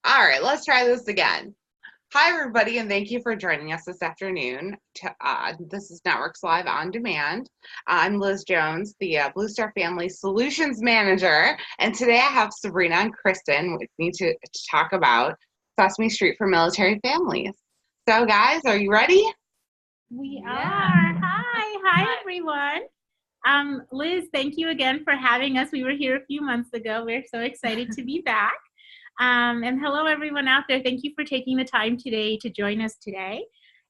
All right, let's try this again. Hi, everybody, and thank you for joining us this afternoon. This is Networks Live on Demand. I'm Liz Jones, the Blue Star Family Solutions Manager, and today I have Sabrina and Kristen with me to talk about Sesame Street for military families. So, guys, are you ready? We are. Hi, everyone. Liz, thank you again for having us. We were here a few months ago. We're so excited to be back. And hello, everyone out there. Thank you for taking the time today to join us today.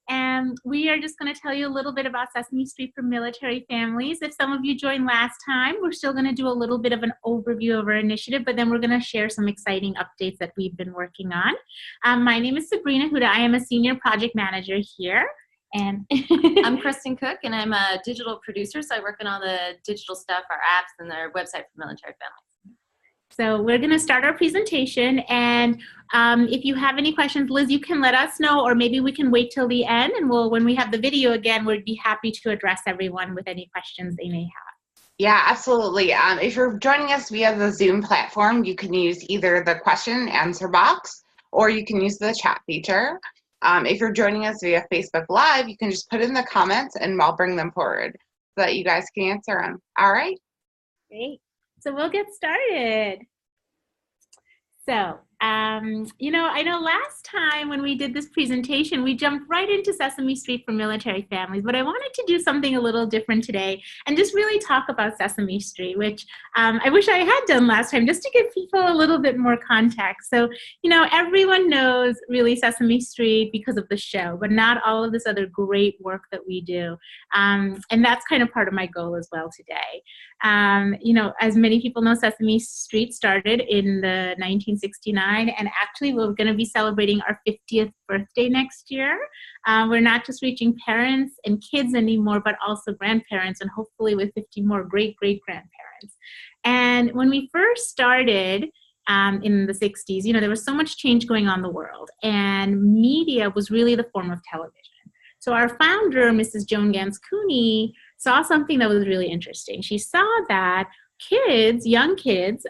And we are just going to tell you a little bit about Sesame Street for military families. If some of you joined last time, we're still going to do a little bit of an overview of our initiative, but then we're going to share some exciting updates that we've been working on. My name is Sabrina Huda. I am a senior project manager here. And I'm Kristen Cook, and I'm a digital producer, so I work on all the digital stuff, our apps, and our website for military families. So we're going to start our presentation, and if you have any questions, Liz, you can let us know, or maybe we can wait till the end, and when we have the video again, we'd be happy to address everyone with any questions they may have. Yeah, absolutely. If you're joining us via the Zoom platform, you can use either the question and answer box, or you can use the chat feature. If you're joining us via Facebook Live, you can just put in the comments, and I'll bring them forward so that you guys can answer them. All right? Great. So we'll get started. So, I know last time when we did this presentation, we jumped right into Sesame Street for military families, but I wanted to do something a little different today and just really talk about Sesame Street, which I wish I had done last time, just to give people a little bit more context. So, everyone knows really Sesame Street because of the show, but not all of this other great work that we do. And that's kind of part of my goal as well today. As many people know, Sesame Street started in the 1969, and actually we're going to be celebrating our 50th birthday next year. We're not just reaching parents and kids anymore, but also grandparents, and hopefully with 50 more great-great-grandparents. And when we first started in the 60s, there was so much change going on in the world, and media was really the form of television. So our founder, Mrs. Joan Gans Cooney, saw something that was really interesting. She saw that young kids,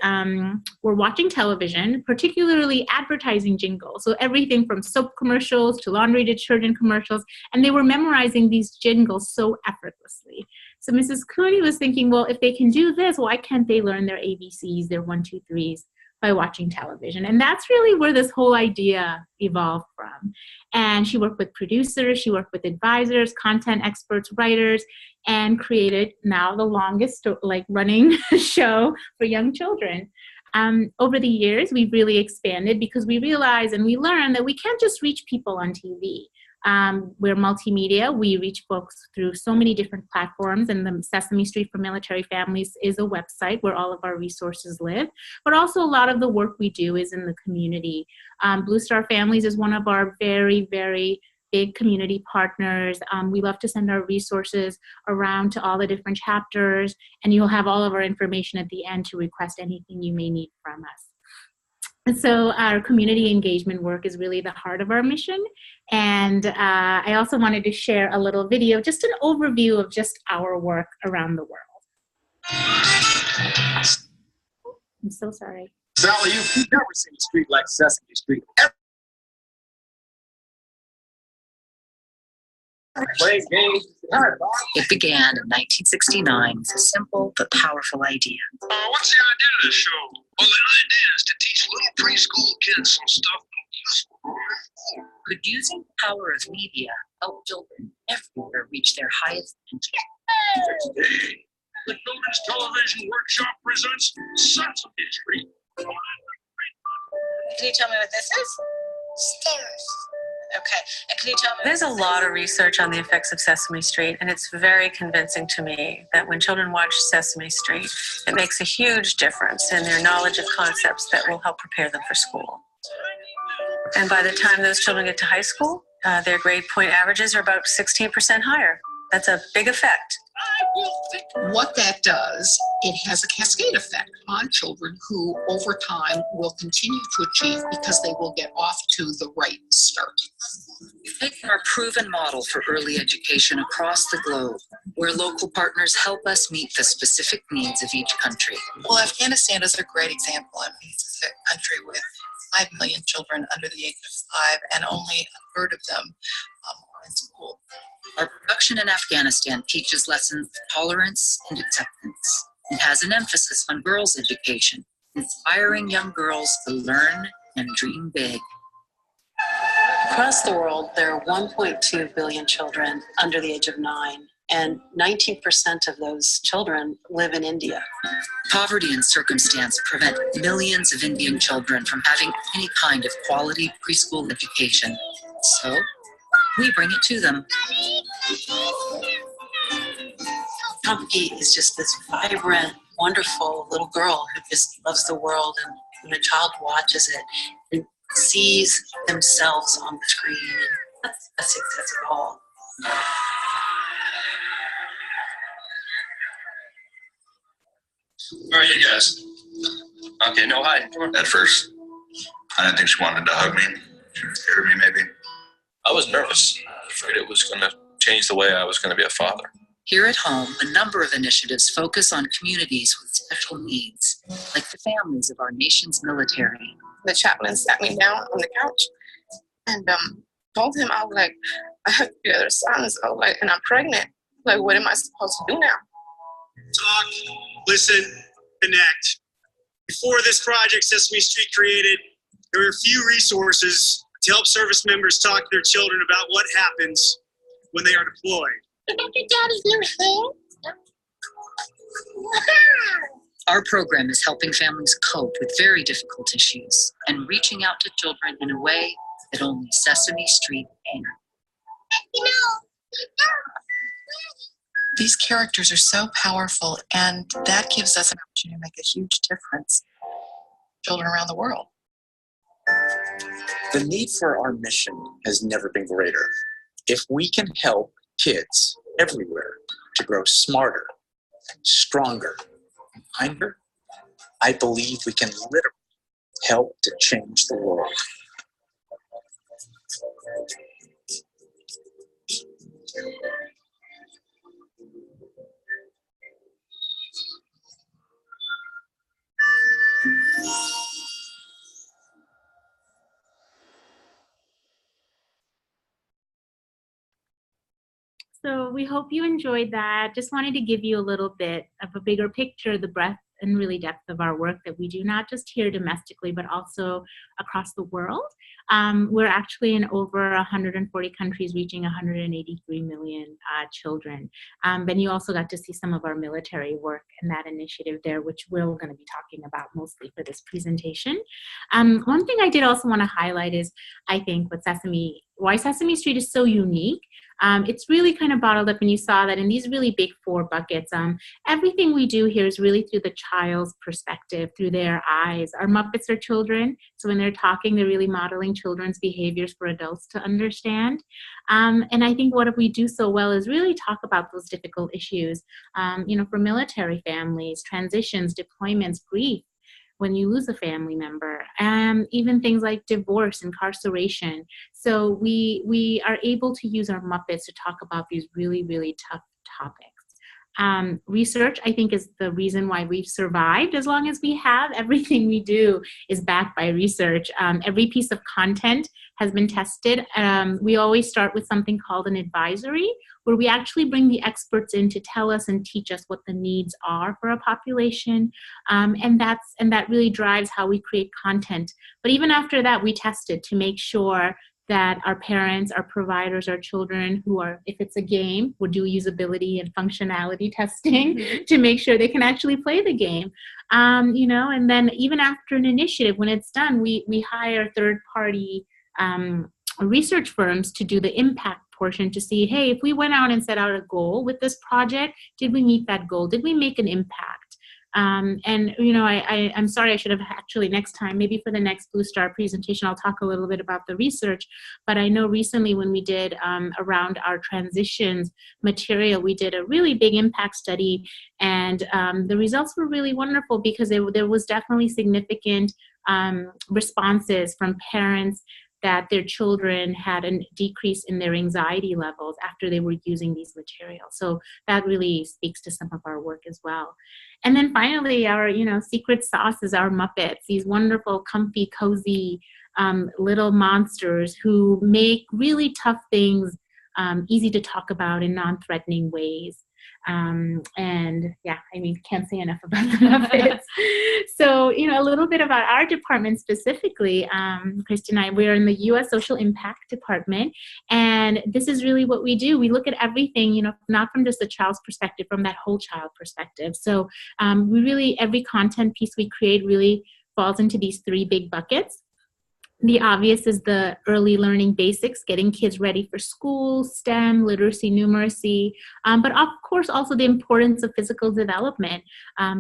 were watching television, particularly advertising jingles. So everything from soap commercials to laundry detergent commercials, and they were memorizing these jingles so effortlessly. So Mrs. Cooney was thinking, well, if they can do this, why can't they learn their ABCs, their 1, 2, 3s? By watching television. And that's really where this whole idea evolved from. And she worked with producers, she worked with advisors, content experts, writers, and created now the longest running show for young children. Over the years, we've really expanded because we realized and we learned that we can't just reach people on TV. We're multimedia. We reach folks through so many different platforms, and the Sesame Street for military families is a website where all of our resources live, but also a lot of the work we do is in the community. Blue Star Families is one of our very, very big community partners. We love to send our resources around to all the different chapters, and you'll have all of our information at the end to request anything you may need from us. And so our community engagement work is really the heart of our mission. And I also wanted to share a little video, just an overview of just our work around the world. I'm so sorry. Sally, you've never seen a street like Sesame Street. It began in 1969 as a simple but powerful idea. What's the idea of this show? Well, the idea is to teach little preschool kids some stuff useful. Could using the power of media help children everywhere reach their highest potential? Today, the Children's Television Workshop presents Sesame Street. Can you tell me what this is? Stairs. Okay. And can you tell me? There's a lot of research on the effects of Sesame Street, and it's very convincing to me that when children watch Sesame Street, it makes a huge difference in their knowledge of concepts that will help prepare them for school. And by the time those children get to high school, their grade point averages are about 16% higher. That's a big effect. What that does, it has a cascade effect on children who over time will continue to achieve because they will get off to the right start. We've taken our proven model for early education across the globe, where local partners help us meet the specific needs of each country. Well, Afghanistan is a great example. I mean, it's a country with 5 million children under the age of 5, and only a third of them are in school. Our production in Afghanistan teaches lessons of tolerance and acceptance. It has an emphasis on girls' education, inspiring young girls to learn and dream big. Across the world, there are 1.2 billion children under the age of 9, and 19% of those children live in India. Poverty and circumstance prevent millions of Indian children from having any kind of quality preschool education. So, we bring it to them. Chompi is just this vibrant, wonderful little girl who just loves the world, and when a child watches it and sees themselves on the screen, that's it all. Where are you guys? Okay, no hiding. Come on. At first, I didn't think she wanted to hug me. She was scared of me, maybe. I was nervous. I was afraid it was going to change the way I was going to be a father. Here at home, a number of initiatives focus on communities with special needs, like the families of our nation's military. The chaplain sat me down on the couch and told him, I was like, I have 3 other sons. I was like, and I'm pregnant. Like, what am I supposed to do now? Talk, listen, connect. Before this project, Sesame Street created, there were few resources to help service members talk to their children about what happens when they are deployed. Our program is helping families cope with very difficult issues and reaching out to children in a way that only Sesame Street can. These characters are so powerful, and that gives us an opportunity to make a huge difference for children around the world. The need for our mission has never been greater. If we can help kids everywhere to grow smarter, stronger, and kinder, I believe we can literally help to change the world. So we hope you enjoyed that. Just wanted to give you a little bit of a bigger picture, the breadth and really depth of our work that we do, not just here domestically, but also across the world. We're actually in over 140 countries, reaching 183 million children. And you also got to see some of our military work and that initiative there, which we're going to be talking about mostly for this presentation. One thing I did also want to highlight is, I think, why Sesame Street is so unique. It's really kind of bottled up, and you saw that in these really big 4 buckets. Everything we do here is really through the child's perspective, through their eyes. Our Muppets are children, so when they're talking, they're really modeling children's behaviors for adults to understand. And I think what we do so well is really talk about those difficult issues, for military families, transitions, deployments, grief, when you lose a family member, and even things like divorce, incarceration. So we are able to use our Muppets to talk about these really, really tough topics. Research, I think, is the reason why we've survived as long as we have. Everything we do is backed by research. Every piece of content has been tested. We always start with something called an advisory, where we actually bring the experts in to tell us and teach us what the needs are for a population. And that really drives how we create content. But even after that, we test it to make sure that our parents, our providers, our children who are, if it's a game, we'll do usability and functionality testing to make sure they can actually play the game. And then even after an initiative, when it's done, we hire third-party research firms to do the impact portion to see, hey, if we went out and set out a goal with this project, did we meet that goal? Did we make an impact? I'm sorry, I should have actually next time, maybe for the next Blue Star presentation, I'll talk a little bit about the research. But I know recently when we did around our transitions material, we did a really big impact study, and the results were really wonderful because there was definitely significant responses from parents that their children had a decrease in their anxiety levels after they were using these materials. So that really speaks to some of our work as well. And then finally, our, secret sauce is our Muppets, these wonderful, comfy, cozy little monsters who make really tough things easy to talk about in non-threatening ways. Can't say enough about the Muppets. So, a little bit about our department specifically. Christy and I, we're in the U.S. Social Impact Department, and this is really what we do. We look at everything, not from just the child's perspective, from that whole child perspective. So every content piece we create really falls into these three big buckets. The obvious is the early learning basics, getting kids ready for school, STEM, literacy, numeracy, but of course also the importance of physical development.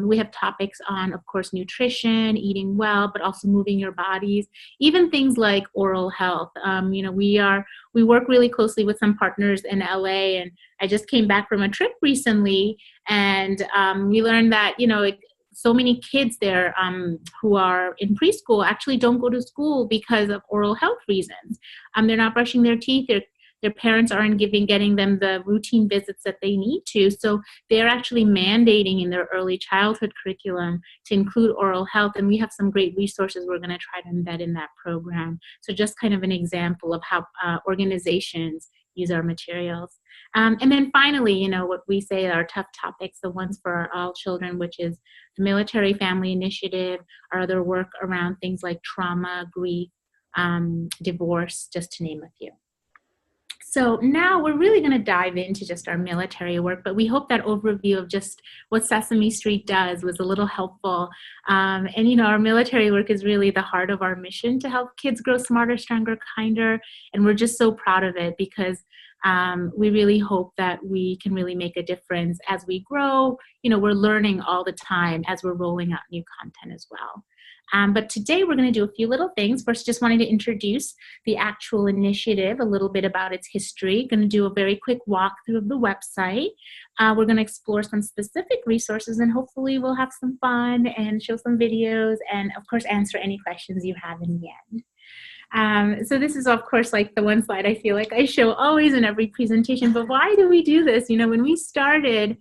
We have topics on, of course, nutrition, eating well, but also moving your bodies, even things like oral health. We work really closely with some partners in LA, and I just came back from a trip recently, and we learned that, so many kids there who are in preschool actually don't go to school because of oral health reasons. They're not brushing their teeth. Their parents aren't getting them the routine visits that they need to. So they're actually mandating in their early childhood curriculum to include oral health. And we have some great resources we're going to try to embed in that program. So just kind of an example of how organizations use our materials. And then finally, what we say are tough topics, the ones for all children, which is the Military Family Initiative, our other work around things like trauma, grief, divorce, just to name a few. So now we're really going to dive into just our military work, but we hope that overview of just what Sesame Street does was a little helpful. Our military work is really the heart of our mission to help kids grow smarter, stronger, kinder, and we're just so proud of it because we really hope that we can really make a difference as we grow. We're learning all the time as we're rolling out new content as well. But today we're going to do a few little things. First, just wanted to introduce the actual initiative, a little bit about its history. Going to do a very quick walkthrough of the website. We're going to explore some specific resources, and hopefully we'll have some fun and show some videos, and of course answer any questions you have in the end. So this is, of course, like the one slide I feel like I show always in every presentation, but why do we do this? When we started,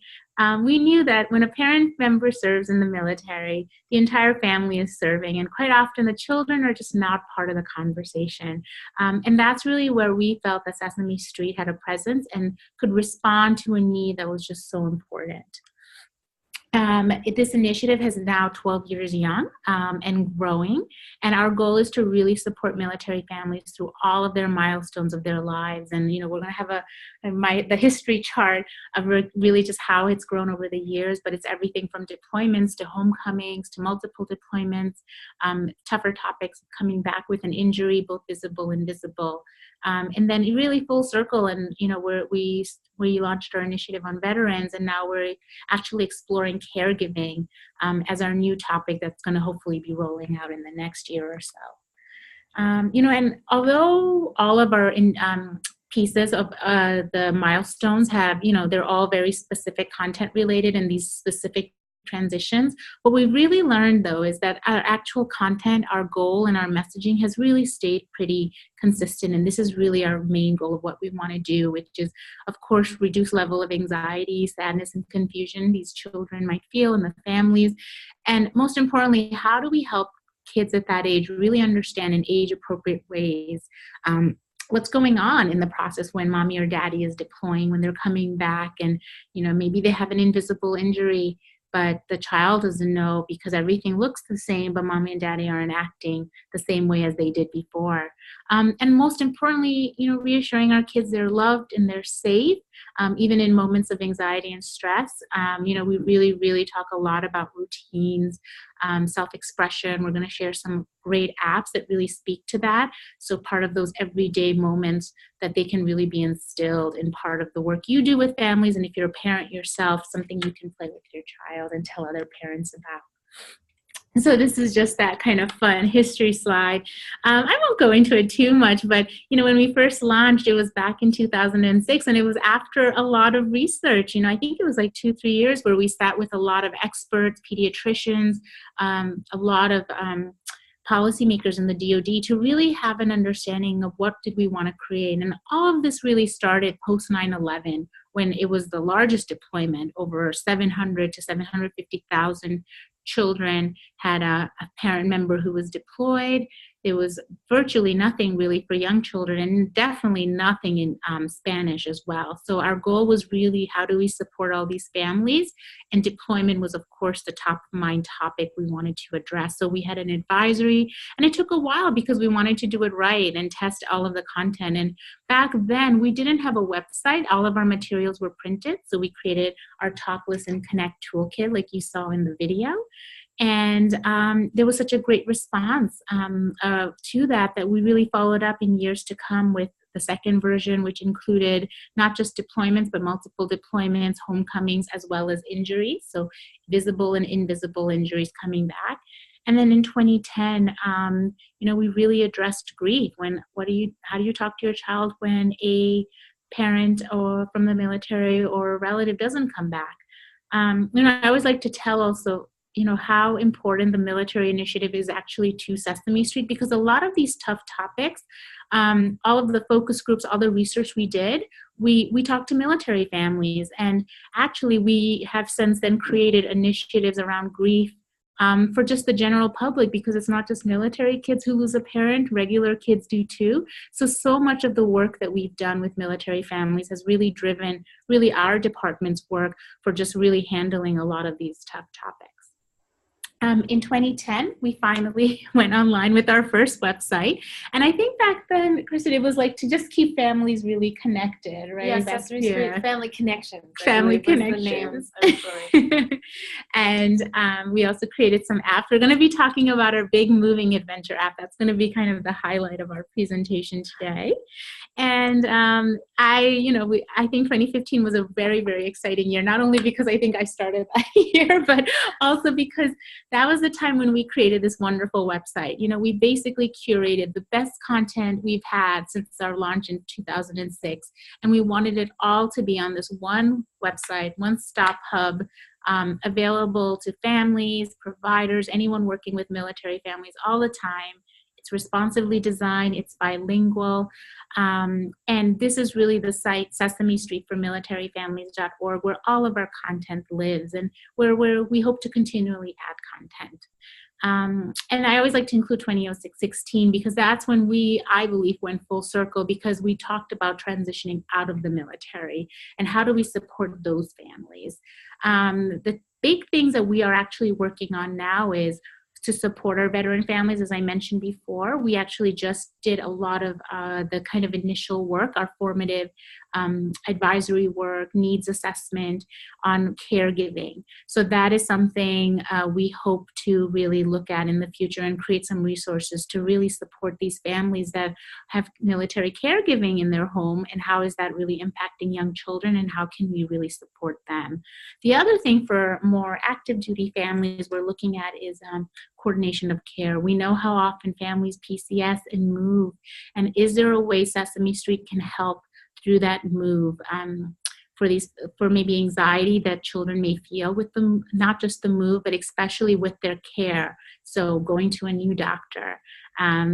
we knew that when a parent member serves in the military, the entire family is serving, and quite often the children are just not part of the conversation. And that's really where we felt that Sesame Street had a presence and could respond to a need that was just so important. This initiative is now 12 years young and growing, and our goal is to really support military families through all of their milestones of their lives. And we're going to have the history chart of really just how it's grown over the years, but it's everything from deployments to homecomings to multiple deployments, tougher topics, coming back with an injury, both visible and invisible. And then really full circle, and we launched our initiative on veterans, and now we're actually exploring caregiving as our new topic that's going to hopefully be rolling out in the next year or so. And although all of our pieces of the milestones have, they're all very specific content related and these specific transitions. What we really learned, though, is that our actual content, our goal, and our messaging has really stayed pretty consistent. And this is really our main goal of what we want to do, which is, of course, reduce level of anxiety, sadness, and confusion these children might feel and the families. And most importantly, how do we help kids at that age really understand in age-appropriate ways what's going on in the process when mommy or daddy is deploying, when they're coming back, and maybe they have an invisible injury, but the child doesn't know because everything looks the same, but mommy and daddy aren't acting the same way as they did before. And most importantly, reassuring our kids they're loved and they're safe, even in moments of anxiety and stress. We really, really talk a lot about routines, self-expression. We're going to share some great apps that really speak to that. So part of those everyday moments that they can really be instilled in part of the work you do with families. And if you're a parent yourself, something you can play with your child and tell other parents about. So this is just that kind of fun history slide. I won't go into it too much, but when we first launched, it was back in 2006, and it was after a lot of research. I think it was like 2-3 years where we sat with a lot of experts, pediatricians, a lot of policymakers in the DoD to really have an understanding of what did we want to create. And all of this really started post 9/11, when it was the largest deployment. Over 700 to 750,000 children had a parent member who was deployed. There was virtually nothing really for young children, and definitely nothing in Spanish as well. So our goal was really, how do we support all these families? And deployment was, of course, the top of mind topic we wanted to address. So we had an advisory, and it took a while because we wanted to do it right and test all of the content. And back then, we didn't have a website. All of our materials were printed. So we created our Talk, Listen, Connect toolkit like you saw in the video. And there was such a great response to that we really followed up in years to come with the second version, which included not just deployments, but multiple deployments, homecomings, as well as injuries. So visible and invisible injuries coming back. And then in 2010, we really addressed grief. How do you talk to your child when a parent or from the military or a relative doesn't come back? I always like to tell also, how important the military initiative is actually to Sesame Street, because a lot of these tough topics, all of the focus groups, all the research we did, we talked to military families. And actually we have since then created initiatives around grief for just the general public, because it's not just military kids who lose a parent, regular kids do too. So much of the work that we've done with military families has really driven our department's work for just really handling a lot of these tough topics. In 2010, we finally went online with our first website. And I think back then, Kristen, it was like to just keep families really connected, right? Yeah, Sesame Street Family Connections. Family Connections. And we also created some apps. We're going to be talking about our big moving adventure app. That's going to be kind of the highlight of our presentation today. And I think 2015 was a very, very exciting year, not only because I think I started that year, but also because that was the time when we created this wonderful website. We basically curated the best content we've had since our launch in 2006, and we wanted it all to be on this one website, one-stop hub, available to families, providers, anyone working with military families all the time. It's responsively designed, it's bilingual, and this is really the site, Sesame Street for militaryfamilies.org, where all of our content lives and where we hope to continually add content. And I always like to include 2016 because that's when I believe, went full circle, because we talked about transitioning out of the military and how do we support those families. The big things that we are actually working on now is to support our veteran families. As I mentioned before, we actually just did a lot of the kind of initial work, our formative advisory work, needs assessment on caregiving. So that is something we hope to really look at in the future and create some resources to really support these families that have military caregiving in their home, and how is that really impacting young children, and how can we really support them. The other thing for more active duty families we're looking at is coordination of care. We know how often families PCS and move, and is there a way Sesame Street can help through that move for maybe anxiety that children may feel with them, not just the move, but especially with their care. So going to a new doctor,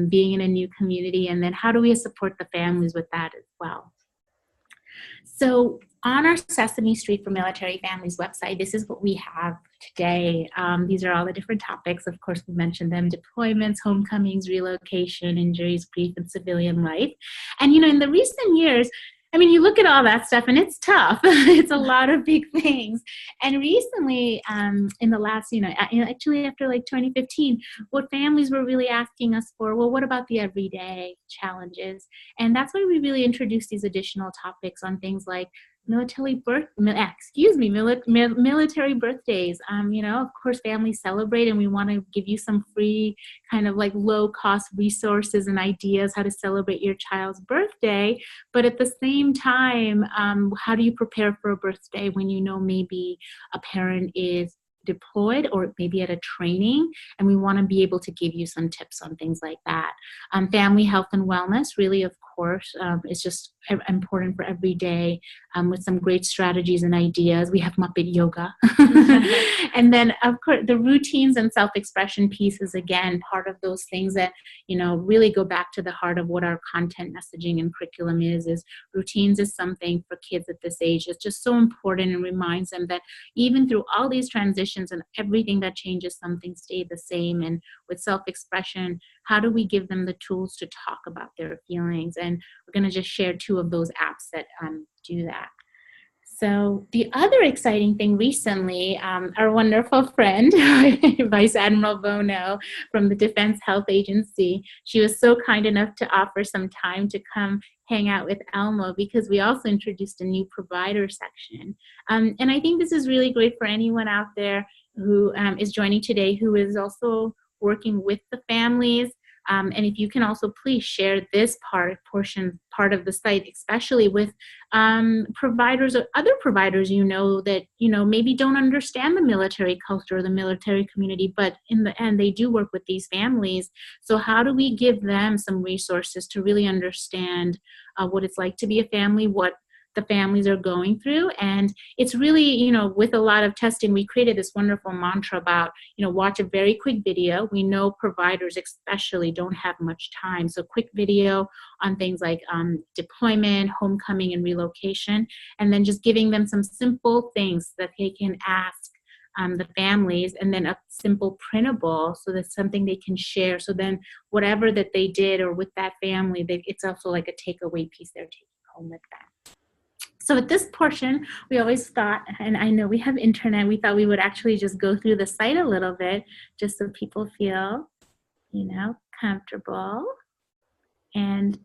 being in a new community, and then how do we support the families with that as well? So on our Sesame Street for Military Families website, this is what we have today. These are all the different topics. Of course, we mentioned them: deployments, homecomings, relocation, injuries, grief, and civilian life. And, in the recent years, you look at all that stuff and it's tough. It's a lot of big things. And recently, in the last, actually after like 2015, what families were really asking us for, well, what about the everyday challenges? And that's why we really introduced these additional topics on things like military birthdays. Of course, families celebrate, and we want to give you some free kind of like low cost resources and ideas how to celebrate your child's birthday. But at the same time, how do you prepare for a birthday when maybe a parent is deployed or maybe at a training, and we want to be able to give you some tips on things like that. Family health and wellness, really, of course. It's just important for every day, with some great strategies and ideas. We have Muppet Yoga. And then, of course, the routines and self-expression piece is, again, part of those things that, really go back to the heart of what our content messaging and curriculum is routines is something for kids at this age. It's just so important and reminds them that even through all these transitions and everything that changes, something stayed the same. And with self-expression, how do we give them the tools to talk about their feelings? And we're going to just share 2 of those apps that do that. So the other exciting thing recently, our wonderful friend, Vice Admiral Bono from the Defense Health Agency, she was so kind enough to offer some time to come hang out with Elmo, because we also introduced a new provider section. And I think this is really great for anyone out there who is joining today, who is also working with the families. And if you can also please share this part of the site, especially with providers or other providers that maybe don't understand the military culture or the military community, but in the end they do work with these families. So how do we give them some resources to really understand what it's like to be a family, what the families are going through? And it's really, with a lot of testing, we created this wonderful mantra about, watch a very quick video. We know providers especially don't have much time. So quick video on things like deployment, homecoming, and relocation, and then just giving them some simple things that they can ask the families, and then a simple printable, so that's something they can share. So then whatever that they did or with that family, it's also like a takeaway piece they're taking home with them. So at this portion, we always thought, and I know we have internet, we thought we would actually just go through the site a little bit, just so people feel, comfortable. And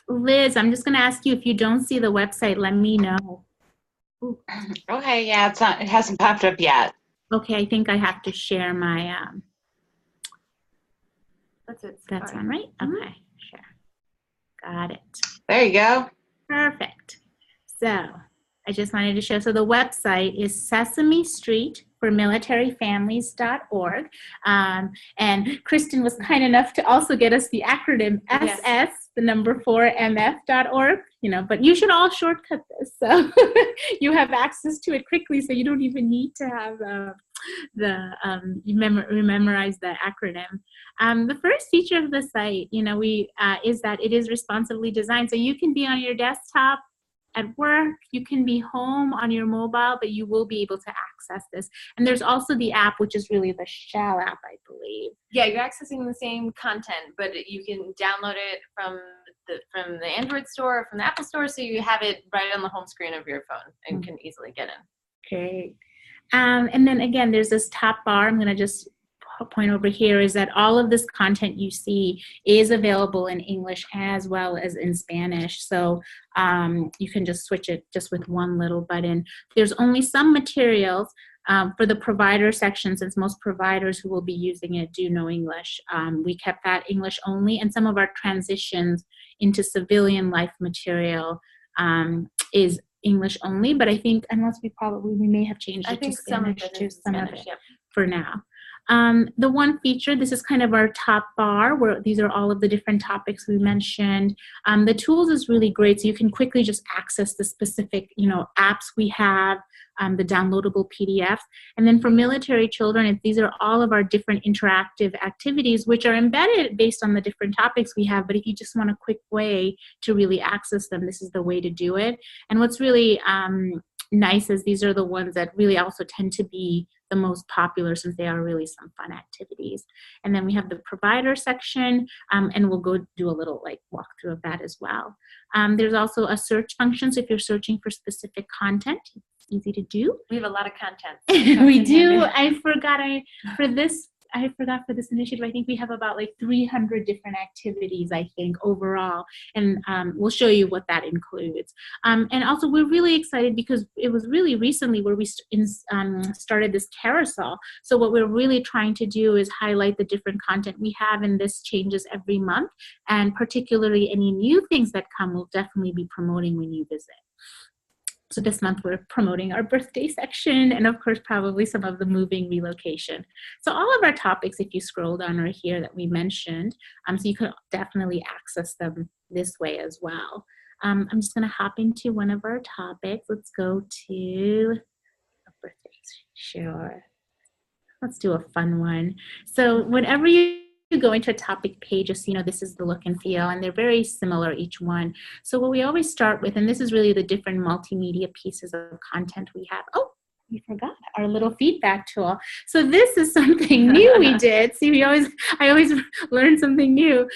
Liz, I'm just going to ask you, if you don't see the website, let me know. Ooh. Okay, yeah, it hasn't popped up yet. Okay, I think I have to share my, That's it. That's on, right? Okay, sure. Got it. There you go. Perfect. So I just wanted to show, so the website is Sesame Street for militaryfamilies.org. And Kristen was kind enough to also get us the acronym SS, the number 4, MF.org, but you should all shortcut this. So you have access to it quickly, so you don't even need to have memorize the acronym. The first feature of the site, is that it is responsively designed. So you can be on your desktop at work, you can be home on your mobile, but you will be able to access this. And there's also the app, which is really the Shell app, I believe. Yeah, you're accessing the same content, but you can download it from the Android store or from the Apple store, so you have it right on the home screen of your phone and can easily get in. Great. And then again, there's this top bar. I'm going to just point over here, is that all of this content you see is available in English as well as in Spanish. So you can just switch it just with one little button. There's only some materials for the provider section, since most providers who will be using it do know English. We kept that English only, and some of our transitions into civilian life material is English only, but I think, unless we may have changed it to Spanish to some of it for now. The one feature, this is kind of our top bar, where these are all of the different topics we mentioned. The tools is really great, so you can quickly just access the specific, apps we have, the downloadable PDFs. And then for military children, these are all of our different interactive activities, which are embedded based on the different topics we have. But if you just want a quick way to really access them, this is the way to do it. And what's really nice is these are the ones that really also tend to be the most popular, since they are really some fun activities. And then we have the provider section, and we'll go do a little walkthrough of that as well. There's also a search function, so if you're searching for specific content, it's easy to do. We have a lot of content. We do. I forgot for this initiative, I think we have about 300 different activities, I think, overall. And we'll show you what that includes. And also, we're really excited because it was really recently where we started this carousel. So what we're really trying to do is highlight the different content we have, and this changes every month. And particularly any new things that come, we'll definitely be promoting when you visit. So this month we're promoting our birthday section and of course probably some of the moving relocation. So all of our topics, if you scroll down, are here that we mentioned. So you can definitely access them this way as well. I'm just going to hop into one of our topics. Let's go to birthdays. Sure. Let's do a fun one. So whenever you go into a topic page, just so you know, this is the look and feel, and they're very similar, each one. So what we always start with, and this is really the different multimedia pieces of content we have. Oh, we forgot our little feedback tool. So this is something new we did. See, I always learn something new.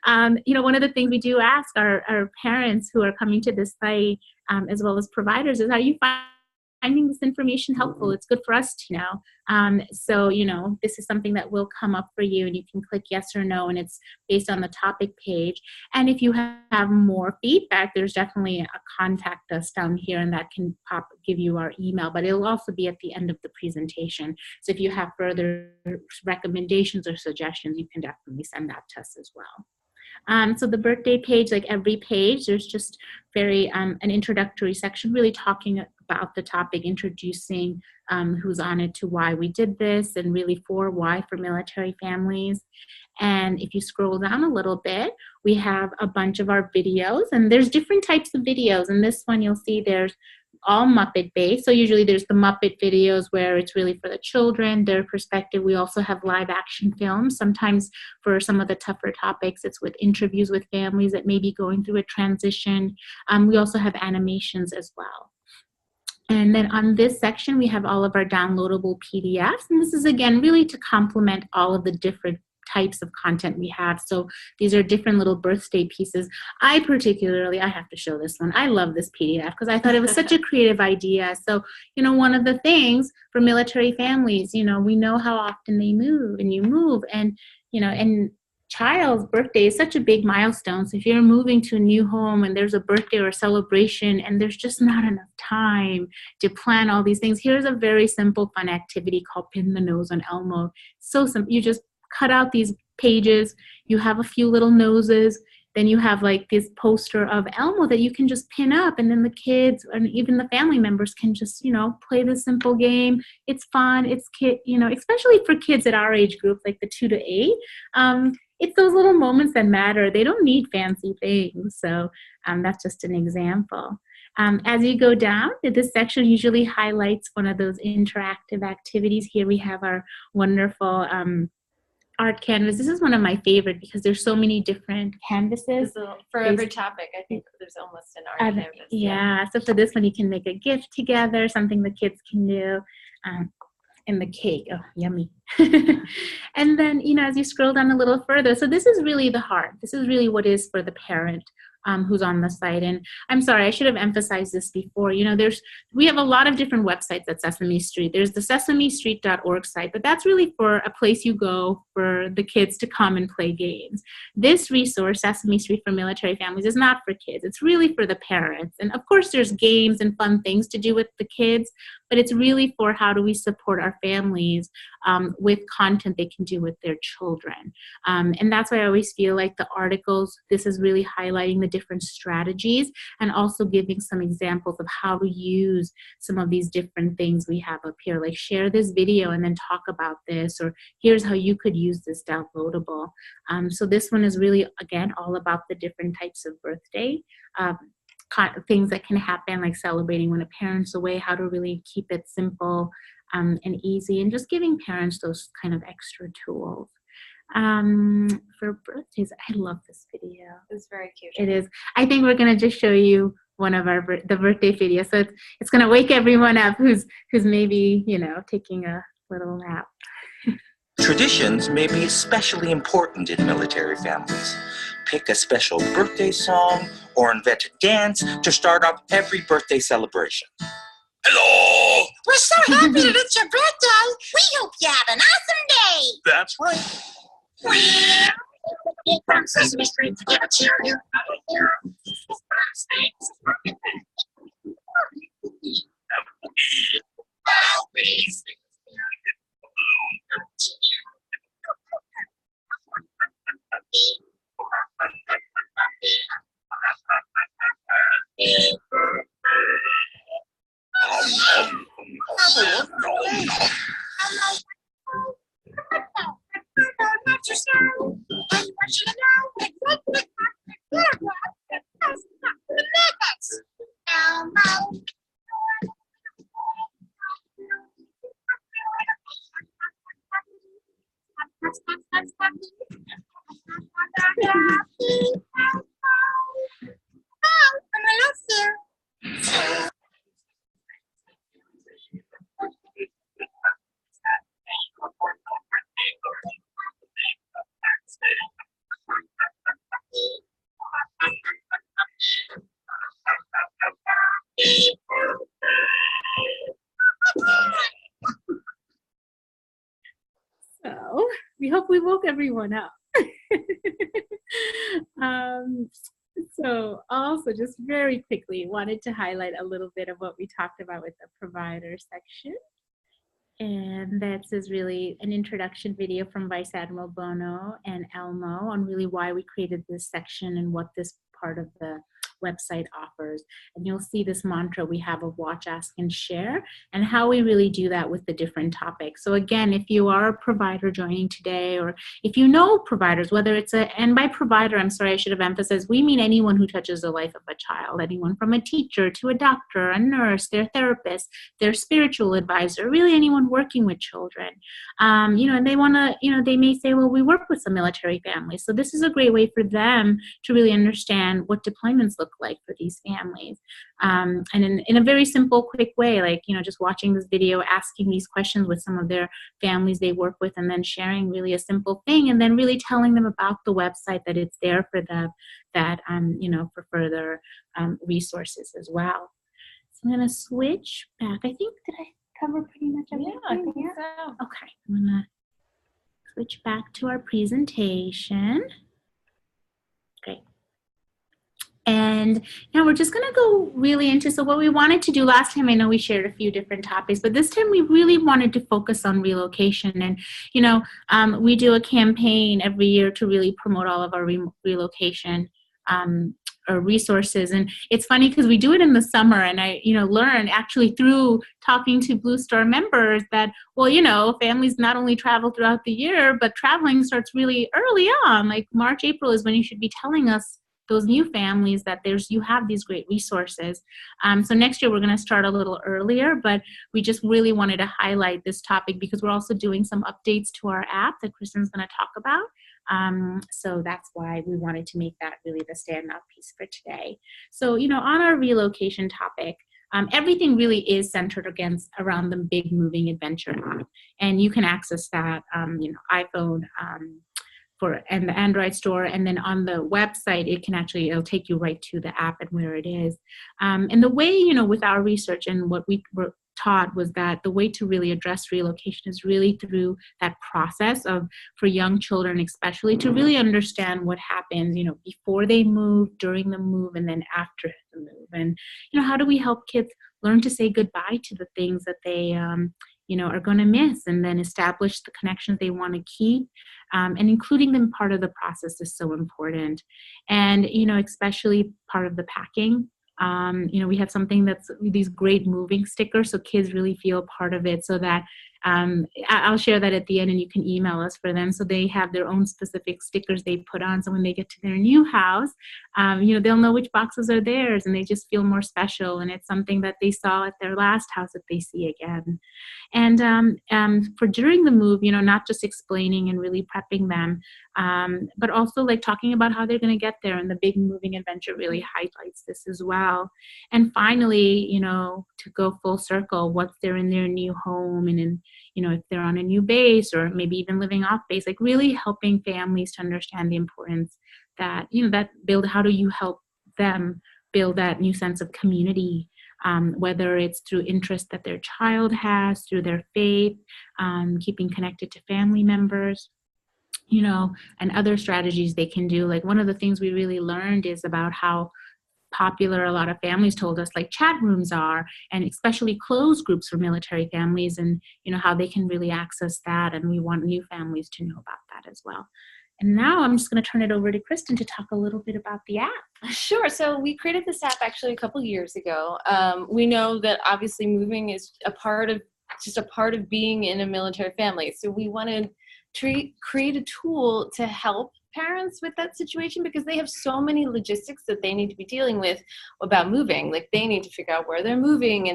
You know, one of the things we do ask our parents who are coming to this site, as well as providers, is, are you finding this information helpful? It's good for us to know. So, you know, this is something that will come up for you, and you can click yes or no, and it's based on the topic page. And if you have more feedback, there's definitely a contact us down here, and that can give you our email, but it'll also be at the end of the presentation. So if you have further recommendations or suggestions, you can definitely send that to us as well. So the birthday page, like every page, there's just an introductory section really talking about the topic, introducing who's on it, to why we did this, and really for military families. And if you scroll down a little bit, we have a bunch of our videos, and there's different types of videos. In this one, you'll see there's all Muppet based. So usually there's the Muppet videos where it's really for the children, their perspective. We also have live action films. Sometimes for some of the tougher topics, it's with interviews with families that may be going through a transition. We also have animations as well. And then on this section, we have all of our downloadable PDFs. And this is, again, really to complement all of the different types of content we have. So these are different little birthday pieces. I have to show this one. I love this PDF because I thought it was such a creative idea. So, you know, one of the things for military families, you know, we know how often they move, and you move, and, you know, and child's birthday is such a big milestone. So if you're moving to a new home and there's a birthday or a celebration and there's just not enough time to plan all these things, here's a very simple, fun activity called Pin the Nose on Elmo. So simple. You just cut out these pages, you have a few little noses, then you have like this poster of Elmo that you can just pin up, and then the kids and even the family members can just, you know, play this simple game. It's fun. It's you know, especially for kids at our age group, like the 2 to 8. It's those little moments that matter. They don't need fancy things. So that's just an example. As you go down, this section usually highlights one of those interactive activities. Here we have our wonderful art canvas. This is one of my favorite because there's so many different canvases. For every topic, I think there's almost an art canvas. Yeah, so for this one, you can make a gift together, something the kids can do. And the cake, oh, yummy. And then, you know, as you scroll down a little further, so this is really the heart. This is really what is for the parent who's on the site. And I'm sorry, I should have emphasized this before. You know, we have a lot of different websites at Sesame Street. There's the sesamestreet.org site, but that's really for a place you go for the kids to come and play games. This resource, Sesame Street for Military Families, is not for kids. It's really for the parents. And of course, there's games and fun things to do with the kids, but it's really for how do we support our families with content they can do with their children. And that's why I always feel like the articles, this is really highlighting the different strategies and also giving some examples of how to use some of these different things we have up here, like share this video and then talk about this, or here's how you could use this downloadable. So this one is really, again, all about the different types of birthday things that can happen, like celebrating when a parent's away, how to really keep it simple and easy, and just giving parents those kind of extra tools. For birthdays, I love this video. It's very cute. It is. I think we're gonna just show you one of the birthday videos. So it's gonna wake everyone up who's maybe, you know, taking a little nap. Traditions may be especially important in military families. Pick a special birthday song or invent a dance to start off every birthday celebration. Hello! We're so happy that it's your birthday. We hope you have an awesome day. That's right. From Sesame Street to give a cheer. So we hope we woke everyone up. So also just very quickly wanted to highlight a little bit of what we talked about with the provider section. And this is really an introduction video from Vice Admiral Bono and Elmo on really why we created this section and what this part of the website offers. And you'll see this mantra we have of watch, ask, and share, and how we really do that with the different topics. So again, if you are a provider joining today, or if you know providers, whether it's and by provider, I'm sorry, I should have emphasized, we mean anyone who touches the life of a child, anyone from a teacher to a doctor, a nurse, their therapist, their spiritual advisor, really anyone working with children. And they want to, they may say, well, we work with some military families. So this is a great way for them to really understand what deployments look like for these families. And in a very simple, quick way, like, just watching this video, asking these questions with some of their families they work with, and then sharing really a simple thing, and then really telling them about the website, that it's there for them, that, for further resources as well. So I'm going to switch back. I think, did I cover pretty much everything? Yeah, I think so. Okay, I'm going to switch back to our presentation. Great. And now we're just going to go really into, so what we wanted to do last time, I know we shared a few different topics, but this time we really wanted to focus on relocation. And, we do a campaign every year to really promote all of our relocation or resources. And it's funny because we do it in the summer, and I, learn actually through talking to Blue Star members that, well, families not only travel throughout the year, but traveling starts really early on, like March, April is when you should be telling us, those new families, that you have these great resources. So next year we're going to start a little earlier, but we just really wanted to highlight this topic because we're also doing some updates to our app that Kristen's going to talk about. So that's why we wanted to make that really the standout piece for today. So, on our relocation topic, everything really is centered around the Big Moving Adventure app. And you can access that, iPhone, and the Android store, and then on the website, it'll take you right to the app and where it is. And the way, with our research and what we were taught was that the way to really address relocation is really through that process for young children especially, to really understand what happens, before they move, during the move, and then after the move. And, how do we help kids learn to say goodbye to the things that they, are going to miss, and then establish the connections they want to keep, and including them part of the process is so important. And, especially part of the packing. We have something that's these great moving stickers, so kids really feel part of it, so that I'll share that at the end, and you can email us for them. So they have their own specific stickers they put on. So when they get to their new house, they'll know which boxes are theirs, and they just feel more special. And it's something that they saw at their last house that they see again. And for during the move, not just explaining and really prepping them, but also like talking about how they're going to get there. And the Big Moving Adventure really highlights this as well. And finally, to go full circle, what's there in their new home, and if they're on a new base, or maybe even living off base, like really helping families to understand the importance that, how do you help them build that new sense of community, whether it's through interest that their child has, through their faith, keeping connected to family members, and other strategies they can do. Like one of the things we really learned is about how popular a lot of families told us, like chat rooms are, and especially closed groups for military families, and how they can really access that. And we want new families to know about that as well. And now I'm just going to turn it over to Kristen to talk a little bit about the app. Sure. So we created this app actually a couple years ago. We know that obviously moving is a part of being in a military family. So we wanted to create a tool to help parents with that situation because they have so many logistics that they need to be dealing with about moving. Like they need to figure out where they're moving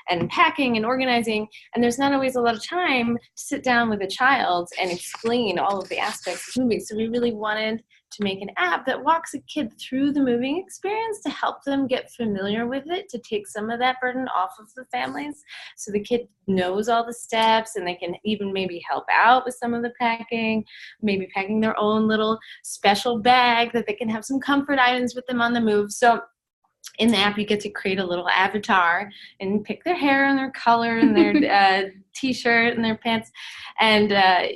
and packing and organizing. And there's not always a lot of time to sit down with a child and explain all of the aspects of moving. So we really wanted to make an app that walks a kid through the moving experience to help them get familiar with it, to take some of that burden off of the families. So the kid knows all the steps and they can even maybe help out with some of the packing, maybe packing their own little special bag that they can have some comfort items with them on the move. So in the app, you get to create a little avatar and pick their hair and their color and their t-shirt and their pants. And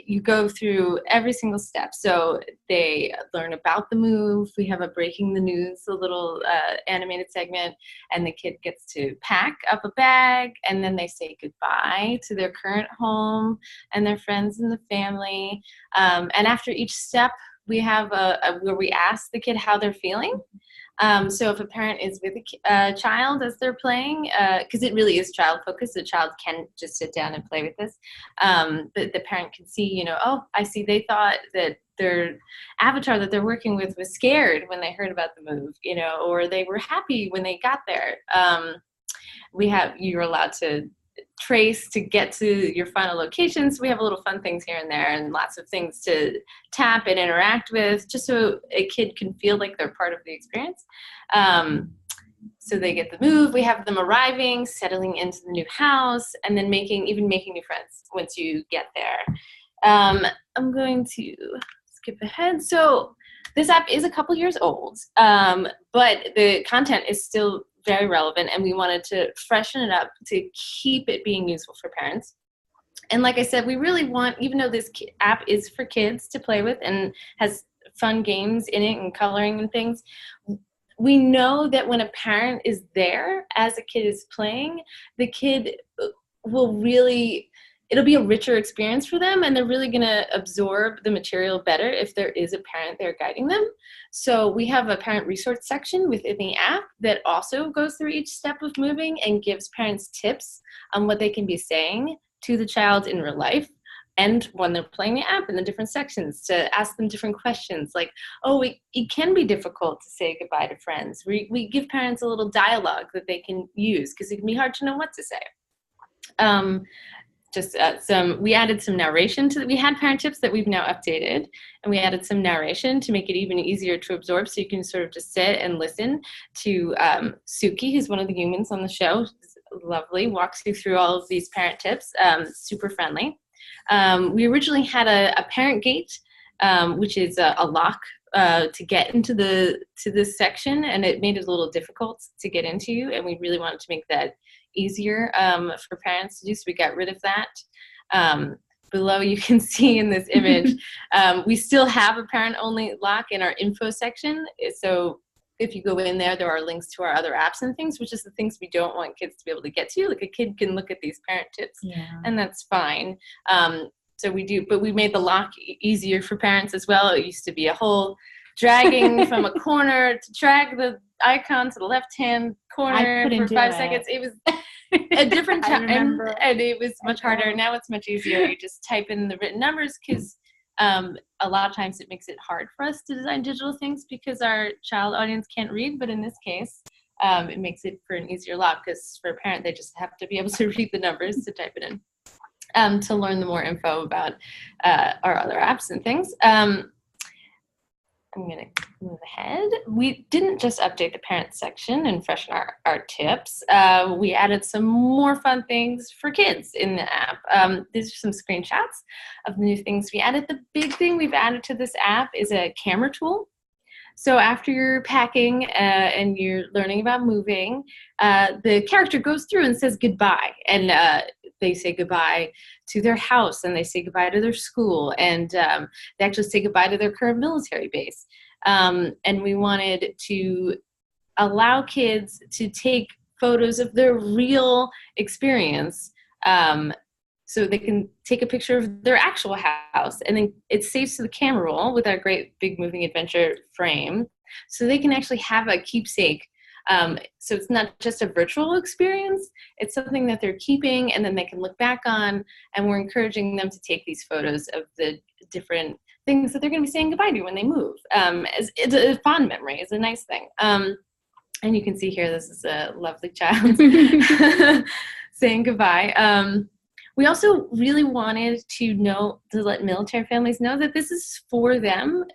you go through every single step. So they learn about the move. We have a breaking the news, a little animated segment, and the kid gets to pack up a bag, and then they say goodbye to their current home and their friends and the family. And after each step, we have where we ask the kid how they're feeling. So if a parent is with a child as they're playing, because it really is child focused, the child can just sit down and play with this. But the parent can see, oh, I see they thought that their avatar that they're working with was scared when they heard about the move, or they were happy when they got there. You're allowed to trace to get to your final location. So we have little fun things here and there and lots of things to tap and interact with just so a kid can feel like they're part of the experience. So they get the move, we have them arriving, settling into the new house, and then making new friends once you get there. I'm going to skip ahead. So this app is a couple years old, but the content is still very relevant, and we wanted to freshen it up to keep it being useful for parents. And like I said, we really want, even though this app is for kids to play with and has fun games in it and coloring and things, we know that when a parent is there as a kid is playing, the kid will really, it'll be a richer experience for them, and they're really going to absorb the material better if there is a parent there guiding them. So we have a parent resource section within the app that also goes through each step of moving and gives parents tips on what they can be saying to the child in real life and when they're playing the app in the different sections, to ask them different questions like, oh, it can be difficult to say goodbye to friends. We give parents a little dialogue that they can use because it can be hard to know what to say. We added some narration to we had parent tips that we've now updated, and we added some narration to make it even easier to absorb, so you can sort of just sit and listen to Suki, who's one of the humans on the show. She's lovely, walks you through all of these parent tips, super friendly. We originally had a parent gate, which is a lock to get into this section, and it made it a little difficult to get into, and we really wanted to make that easier for parents to do, so we got rid of that. Below you can see in this image, we still have a parent-only lock in our info section, so if you go in there, there are links to our other apps and things, which is the things we don't want kids to be able to get to. Like a kid can look at these parent tips, and that's fine. So we do, but we made the lock easier for parents as well. It used to be a whole dragging from a corner to drag the icon to the left-hand corner for 5 seconds. It was a different time, and it was much harder. Now it's much easier. You just type in the written numbers because a lot of times it makes it hard for us to design digital things because our child audience can't read, but in this case, it makes it for an easier lock because for a parent, they just have to be able to read the numbers to type it in to learn the more info about our other apps and things. I'm going to move ahead. We didn't just update the parent section and freshen our tips. We added some more fun things for kids in the app. These are some screenshots of the new things we added. The big thing we've added to this app is a camera tool. So after you're packing and you're learning about moving, the character goes through and says goodbye. And they say goodbye to their house, and they say goodbye to their school, and they actually say goodbye to their current military base. And we wanted to allow kids to take photos of their real experience, so they can take a picture of their actual house, and then it saves to the camera roll with our great big moving adventure frame, so they can actually have a keepsake. So it's not just a virtual experience, it's something that they're keeping and then they can look back on, and we're encouraging them to take these photos of the different things that they're going to be saying goodbye to when they move. It's a fond memory. It's a nice thing. And you can see here, this is a lovely child saying goodbye. We also really wanted to let military families know that this is for them,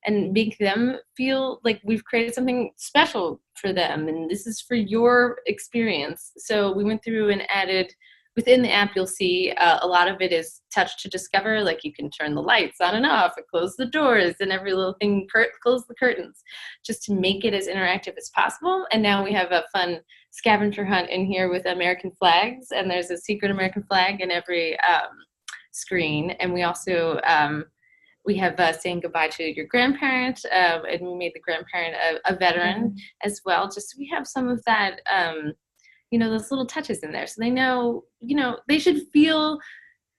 and make them feel like we've created something special for them, and this is for your experience. So we went through and added, within the app, you'll see a lot of it is touch to discover, like you can turn the lights on and off, and close the doors, and every little thing, close the curtains, just to make it as interactive as possible. And now we have a fun scavenger hunt in here with American flags, and there's a secret American flag in every screen. And we also, we have saying goodbye to your grandparent, and we made the grandparent a veteran as well, just so we have some of that, those little touches in there. So they know, they should feel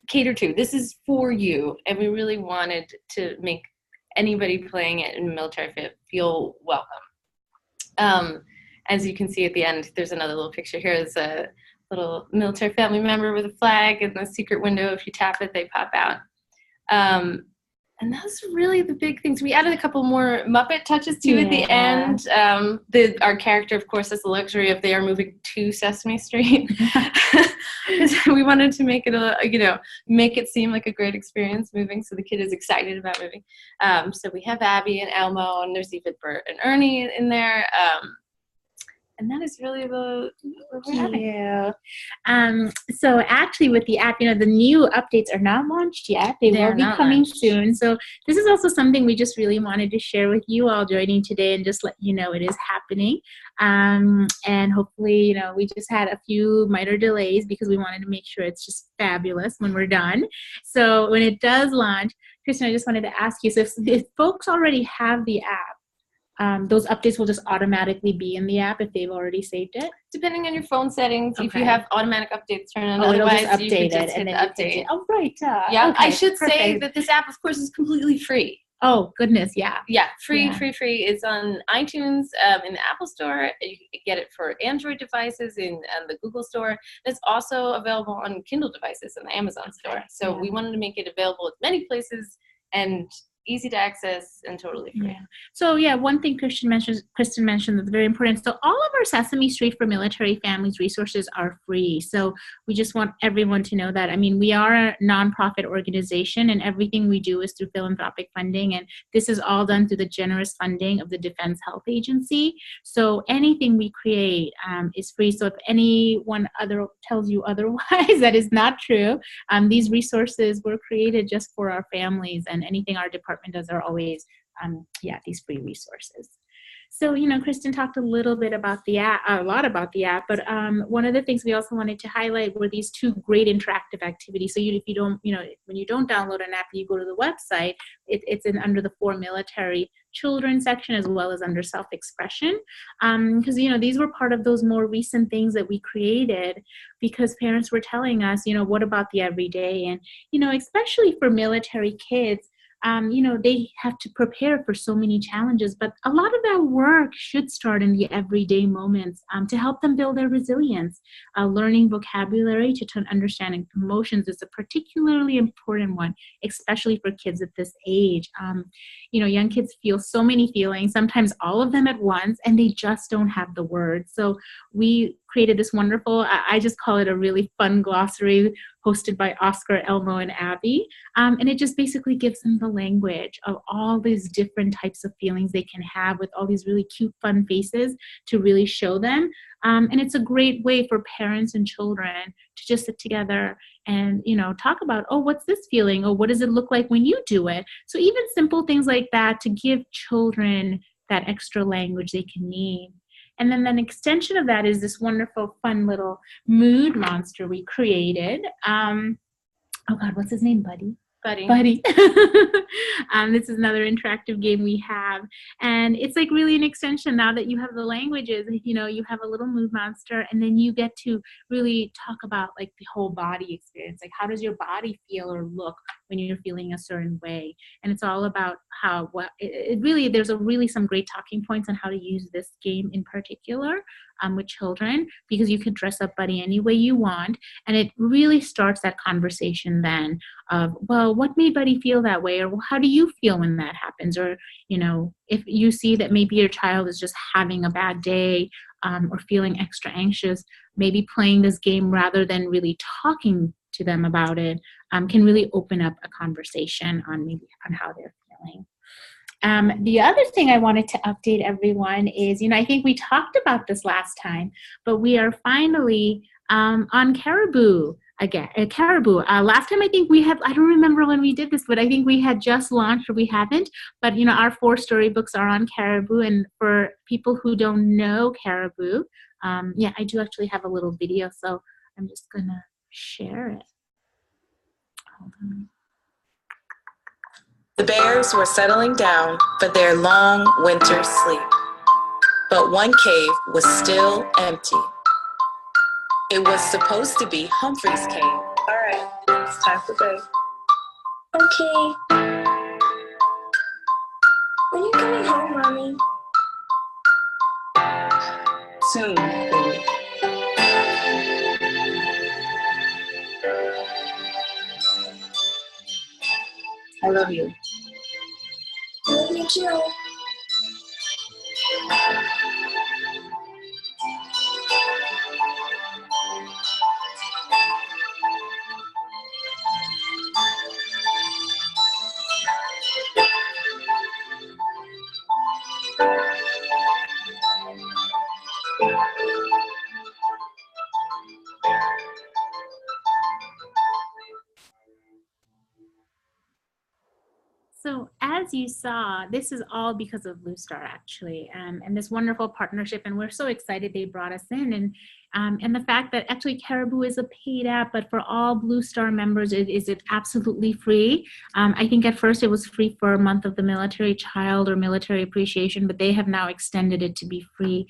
catered to. This is for you. And we really wanted to make anybody playing it in military fit feel welcome. As you can see at the end, there's another little picture here. There's a little military family member with a flag, and the secret window, if you tap it, they pop out. And those are really the big things. We added a couple more Muppet touches too at the end. Our character, of course, has the luxury of they are moving to Sesame Street. We wanted to make it make it seem like a great experience moving, so the kid is excited about moving. So we have Abby and Elmo, and there's even Bert and Ernie in there. And that is really the so actually with the app, the new updates are not launched yet. They will be coming soon. So this is also something we just really wanted to share with you all joining today, and just let you know it is happening. And hopefully, we just had a few minor delays because we wanted to make sure it's just fabulous when we're done. So when it does launch, Kristen, I just wanted to ask you, so if folks already have the app, those updates will just automatically be in the app if they've already saved it? Depending on your phone settings. If you have automatic updates turned on, otherwise you can just hit the update. Oh, right. Yeah, okay, I should say perfect. that this app, of course, is completely free. Oh, goodness, yeah. Yeah, free. It's on iTunes, in the Apple Store. You can get it for Android devices in the Google Store. It's also available on Kindle devices in the Amazon Store. So we wanted to make it available at many places and easy to access and totally free. Yeah. So one thing Kristen mentioned that's very important. So all of our Sesame Street for Military Families resources are free. So we just want everyone to know that. I mean, we are a nonprofit organization, and everything we do is through philanthropic funding, and this is all done through the generous funding of the Defense Health Agency. So anything we create is free. So if anyone tells you otherwise, that is not true. These resources were created just for our families, and anything our department does are always these free resources. So, Kristen talked a little bit about the app, a lot about the app, but one of the things we also wanted to highlight were these two great interactive activities. So if you don't, when you don't download an app, you go to the website, it's under the For Military Children section, as well as under self-expression. Because, these were part of those more recent things that we created because parents were telling us, what about the everyday? And, especially for military kids, they have to prepare for so many challenges, but a lot of that work should start in the everyday moments to help them build their resilience. Learning vocabulary to understanding emotions is a particularly important one, especially for kids at this age. Young kids feel so many feelings, sometimes all of them at once, and they just don't have the words. So we created this wonderful, I just call it a really fun glossary hosted by Oscar, Elmo, and Abby. And it just basically gives them the language of all these different types of feelings they can have with all these really cute, fun faces to really show them. And it's a great way for parents and children to just sit together and, talk about, oh, what's this feeling? Or what does it look like when you do it? So even simple things like that to give children that extra language they can need. And then an extension of that is this wonderful, fun little mood monster we created. Oh God, what's his name? Buddy. This is another interactive game we have. And it's like really an extension now that you have the languages, you have a little mood monster, and then you get to really talk about like the whole body experience. Like, how does your body feel or look when you're feeling a certain way? And it's all about there's some great talking points on how to use this game in particular. with children, because you can dress up Buddy any way you want. And it really starts that conversation then of, well, what made Buddy feel that way? Or well, how do you feel when that happens? Or, you know, if you see that maybe your child is just having a bad day or feeling extra anxious, maybe playing this game rather than really talking to them about it can really open up a conversation on how they're feeling. The other thing I wanted to update everyone is, you know, I think we talked about this last time, but we are finally on Caribou again. Caribou. Last time I think we had, I don't remember when we did this, but I think we had just launched or we haven't. But, you know, our 4 storybooks are on Caribou. And for people who don't know Caribou, yeah, I do actually have a little video, so I'm just going to share it. Hold on. The bears were settling down for their long winter sleep, but one cave was still empty. It was supposed to be Humphrey's cave. All right, it's time for bed. Okay. When are you coming home, Mommy? Soon, baby. I love you. I love you too. So as you saw, this is all because of Blue Star, actually, and this wonderful partnership, and we're so excited they brought us in, and the fact that actually Caribou is a paid app, but for all Blue Star members, it is absolutely free. I think at first it was free for a month of the military child or military appreciation, but they have now extended it to be free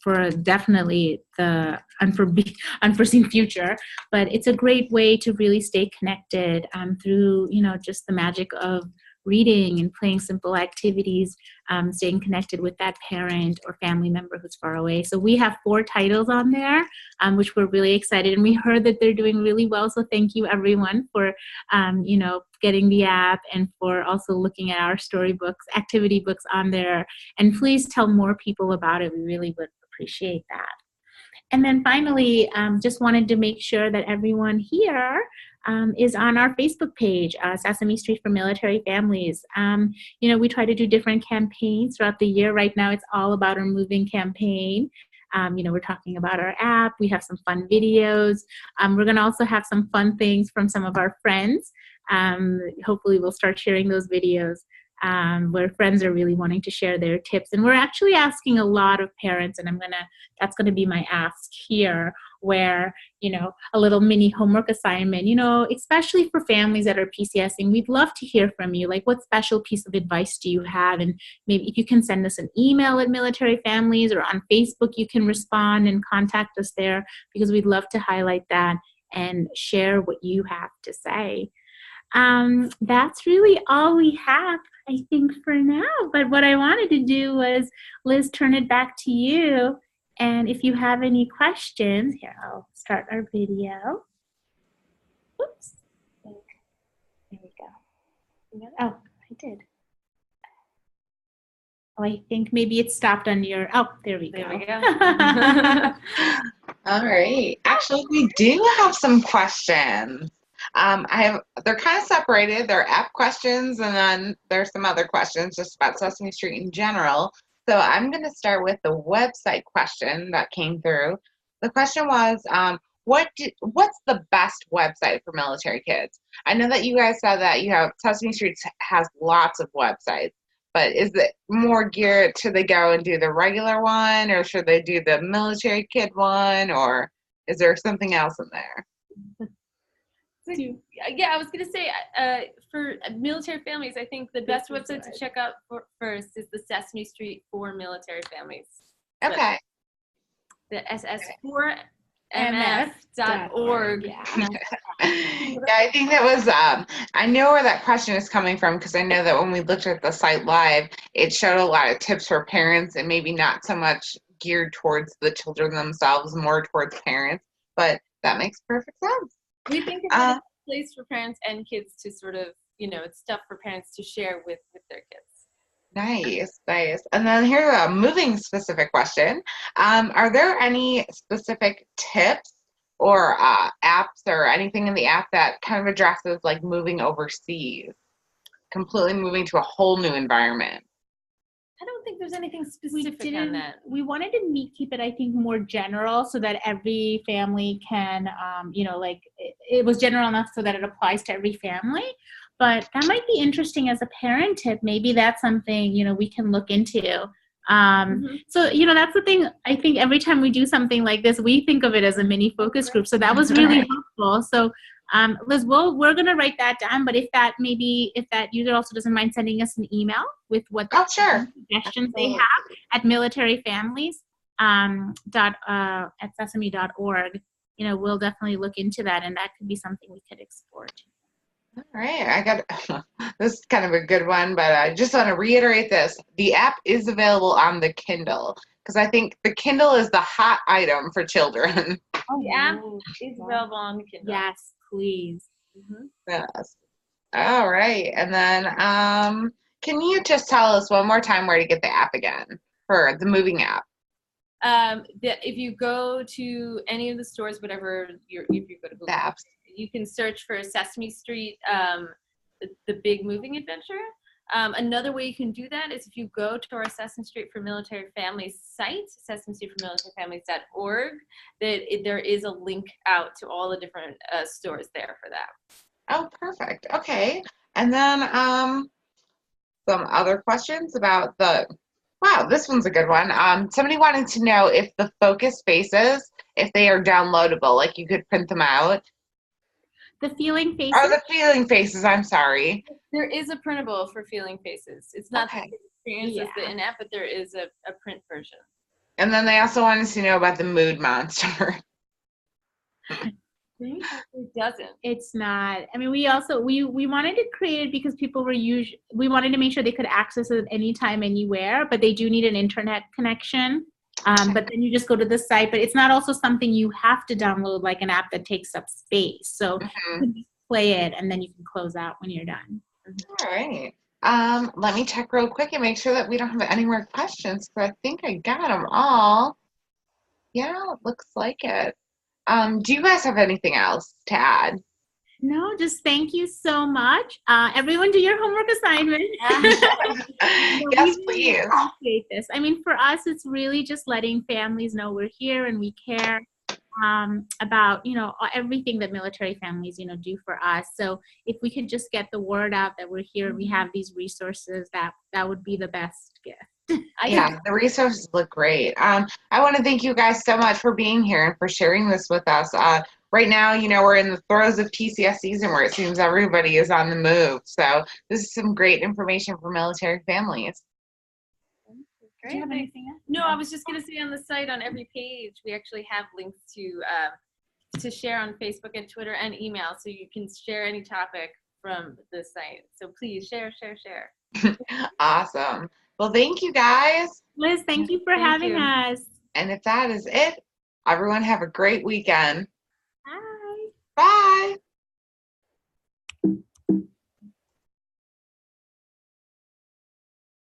for definitely the unforeseen future. But it's a great way to really stay connected through, you know, just the magic of reading and playing simple activities, staying connected with that parent or family member who's far away. So we have 4 titles on there, which we're really excited. And we heard that they're doing really well. So thank you everyone for, you know, getting the app and for also looking at our storybooks, activity books on there. And please tell more people about it. We really would appreciate that. And then finally, just wanted to make sure that everyone here is on our Facebook page, Sesame Street for Military Families. You know, we try to do different campaigns throughout the year. Right now, it's all about our moving campaign. You know, we're talking about our app. We have some fun videos. We're going to also have some fun things from some of our friends. Hopefully, we'll start sharing those videos where friends are really wanting to share their tips. And we're actually asking a lot of parents, and that's going to be my ask here, where, you know, a little mini homework assignment, you know, especially for families that are PCSing, we'd love to hear from you. Like, what special piece of advice do you have? And maybe if you can send us an email at Military Families, or on Facebook, you can respond and contact us there, because we'd love to highlight that and share what you have to say. That's really all we have, I think, for now. But what I wanted to do was, Liz, turn it back to you. And if you have any questions, here, I'll start our video. Oops. There we go. Oh, I did. Oh, I think maybe it stopped on your, oh, there we go. There we go. All right. Actually, we do have some questions. They're kind of separated. They're app questions, and then there's some other questions just about Sesame Street in general. So I'm going to start with the website question that came through. The question was, what's the best website for military kids? I know that you guys said that you have Sesame Street has lots of websites, but is it more geared to they go and do the regular one, or should they do the military kid one, or is there something else in there? Yeah, I was going to say, for military families, I think the best website to check out first is the Sesame Street for Military Families. Okay. The ss4mf.org. Yeah, I think that was, I know where that question is coming from, because I know that when we looked at the site live, it showed a lot of tips for parents and maybe not so much geared towards the children themselves, more towards parents, but that makes perfect sense. We think it's a place for parents and kids to sort of, it's stuff for parents to share with their kids. Nice. And then here's a moving specific question. Are there any specific tips or apps or anything in the app that kind of addresses like moving overseas, completely moving to a whole new environment? I don't think there's anything specific on that. We wanted to keep it, I think, more general so that every family can, it was general enough so that it applies to every family. But that might be interesting as a parent tip. Maybe that's something, we can look into. So, that's the thing. I think every time we do something like this, we think of it as a mini focus group. So that was really helpful. So, Liz, we're going to write that down. But if that user also doesn't mind sending us an email with what suggestions they have at militaryfamilies at sesame.org, we'll definitely look into that. And that could be something we could explore too. All right, this is kind of a good one, but I just want to reiterate this. The app is available on the Kindle because I think the Kindle is the hot item for children. Oh, the app is available on the Kindle. Yes, please. Yes. All right, and then can you just tell us one more time where to get the app again for the moving app? If you go to any of the stores, whatever if you go to Google, apps. You can search for Sesame Street, the Big Moving Adventure. Another way you can do that is if you go to our Sesame Street for Military Families site, sesamestreetformilitaryfamilies.org, there is a link out to all the different stores there for that. Oh, perfect. Okay. And then some other questions about wow, this one's a good one. Somebody wanted to know if the focus faces, if they are downloadable, like you could print them out. The feeling faces? Oh, the feeling faces. I'm sorry. There is a printable for feeling faces. It's not the same experience as the in-app, but there is a print version. And then they also wanted to know about the mood monster. It doesn't. It's not. I mean, we wanted to create it because people were we wanted to make sure they could access it anytime, anywhere, but they do need an internet connection. But then you just go to the site, but it's not also something you have to download like an app that takes up space. So you can just play it and then you can close out when you're done. All right. Let me check real quick and make sure that we don't have any more questions, because I think I got them all. Yeah, it looks like it. Do you guys have anything else to add? No, just thank you so much. Everyone do your homework assignment. Yes, please. Appreciate this. I mean, for us, it's really just letting families know we're here and we care about, everything that military families, do for us. So if we could just get the word out that we're here, we have these resources, that would be the best gift. Yeah, the resources look great. I want to thank you guys so much for being here and for sharing this with us. Right now, we're in the throes of TCS season where it seems everybody is on the move. So this is some great information for military families. Great. Do you have anything else? No, I was just going to say on the site, on every page, we actually have links to share on Facebook and Twitter and email, so you can share any topic from the site. So please share. Awesome. Well, thank you guys. Liz, thank you for having us. And if that is it, everyone have a great weekend. Bye. Bye.